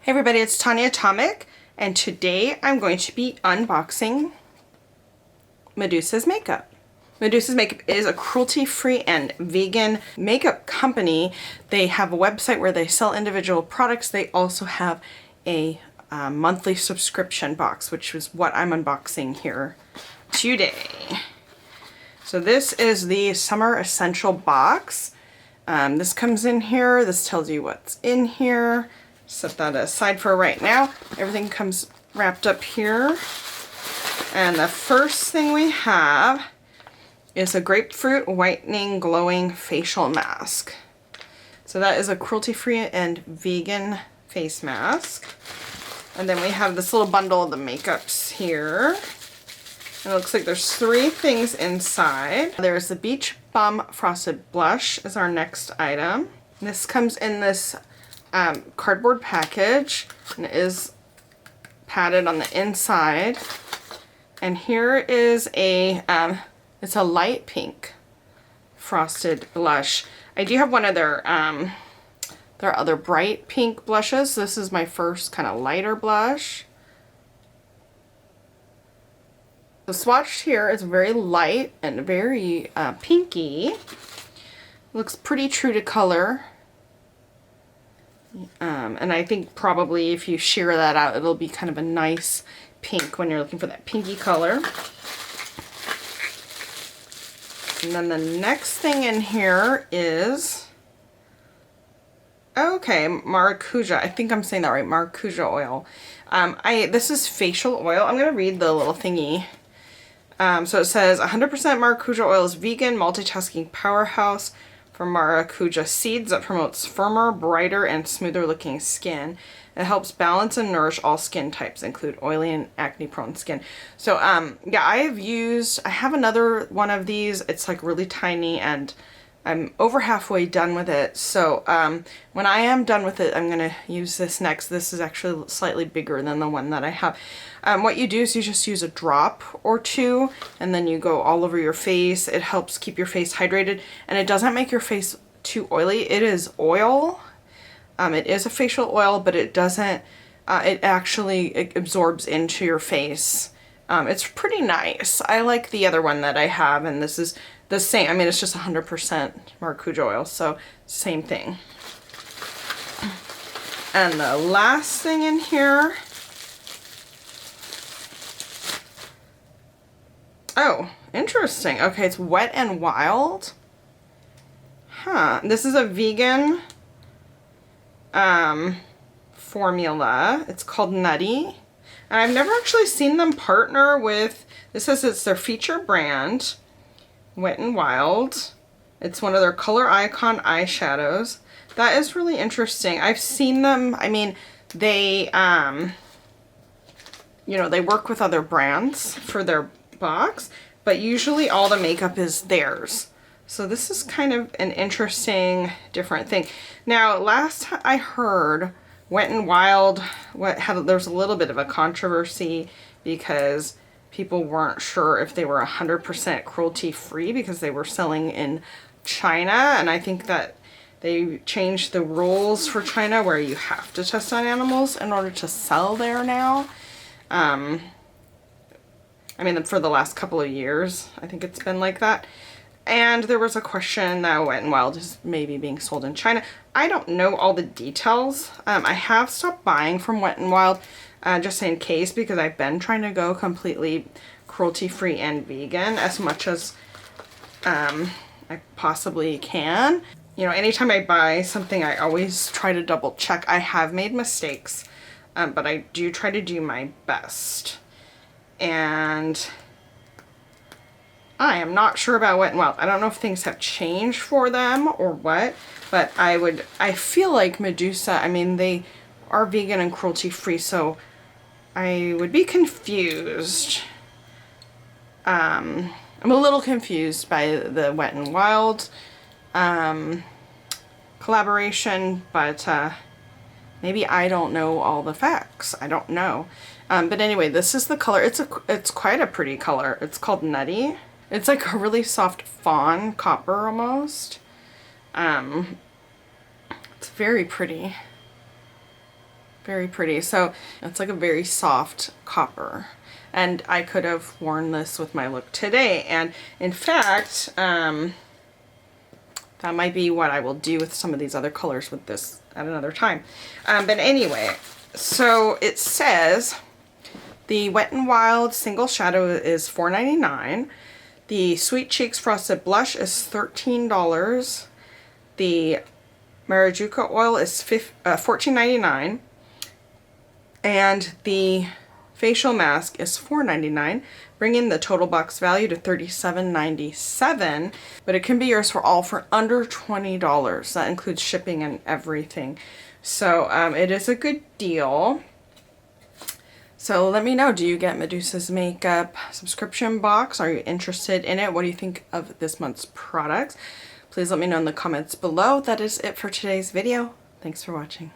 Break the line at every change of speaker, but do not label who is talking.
Hey everybody, it's Tanya Atomic, and today I'm going to be unboxing Medusa's makeup. Medusa's Makeup is a cruelty-free and vegan makeup company. They have a website where they sell individual products. They also have a monthly subscription box, which is what I'm unboxing here today. So this is the Summer Essential box. This comes in here. This tells you what's in here. Set that aside for right now. Everything comes wrapped up here. And the first thing we have is a grapefruit whitening glowing facial mask. So that is a cruelty-free and vegan face mask. And then we have this little bundle of the makeups here. And it looks like there's 3 things inside. There's the Beach Bum Frosted Blush is our next item. This comes in this cardboard package, and it is padded on the inside. And here is a it's a light pink frosted blush. I do have one of their other bright pink blushes. This is my first kind of lighter blush. The swatch here is very light and very pinky. Looks pretty true to color. And I think probably if you sheer that out, it'll be kind of a nice pink when you're looking for that pinky color. And then the next thing in here is, okay, maracuja. I think I'm saying that right, maracuja oil. This is facial oil. I'm going to read the little thingy. So it says 100% maracuja oil is vegan, multitasking powerhouse for maracuja seeds that promotes firmer, brighter, and smoother looking skin. It helps balance and nourish all skin types, include oily and acne prone skin. So yeah, I have another one of these. It's like really tiny, and I'm over halfway done with it. So when I am done with it, I'm gonna use this next. This is actually slightly bigger than the one that I have. What you do is you just use a drop or 2, and then you go all over your face. It helps keep your face hydrated, and it doesn't make your face too oily. It is oil. It is a facial oil, but it doesn't, it absorbs into your face. It's pretty nice. I like the other one that I have, and this is the same. I mean, it's just 100% maracuja oil, so same thing. And the last thing in here, oh, interesting. Okay, it's Wet n Wild. Huh, this is a vegan formula. It's called Nutty. And I've never actually seen them partner with, this says it's their feature brand, Wet n Wild. It's one of their Color Icon eyeshadows. That is really interesting. I've seen them, I mean, they, you know, they work with other brands for their box, but usually all the makeup is theirs. So this is kind of an interesting, different thing. Now, last I heard, Wet n Wild, there's a little bit of a controversy because people weren't sure if they were 100% cruelty-free because they were selling in China, and I think that they changed the rules for China where you have to test on animals in order to sell there now. I mean, for the last couple of years, I think it's been like that. And there was a question that Wet n Wild is maybe being sold in China. I don't know all the details. I have stopped buying from Wet n Wild just in case, because I've been trying to go completely cruelty-free and vegan as much as I possibly can. You know, anytime I buy something, I always try to double check. I have made mistakes, but I do try to do my best. And I am not sure about Wet n Wild. I don't know if things have changed for them or what, but I feel like Medusa, I mean, they are vegan and cruelty-free, so I would be confused. I'm a little confused by the Wet n Wild collaboration, but maybe I don't know all the facts. I don't know. But anyway, this is the color. It's quite a pretty color. It's called Nutty. It's like a really soft fawn copper almost. It's very pretty. Very pretty. So it's like a very soft copper. And I could have worn this with my look today. And in fact, that might be what I will do with some of these other colors with this at another time. But anyway, so it says the Wet n Wild Single Shadow is $4.99. The Sweet Cheeks Frosted Blush is $13. The Marajuku Oil is $14.99. And the facial mask is $4.99, bringing the total box value to $37.97. But it can be yours for under $20. That includes shipping and everything. So it is a good deal. So let me know, do you get Medusa's makeup subscription box? Are you interested in it? What do you think of this month's products? Please let me know in the comments below. That is it for today's video. Thanks for watching.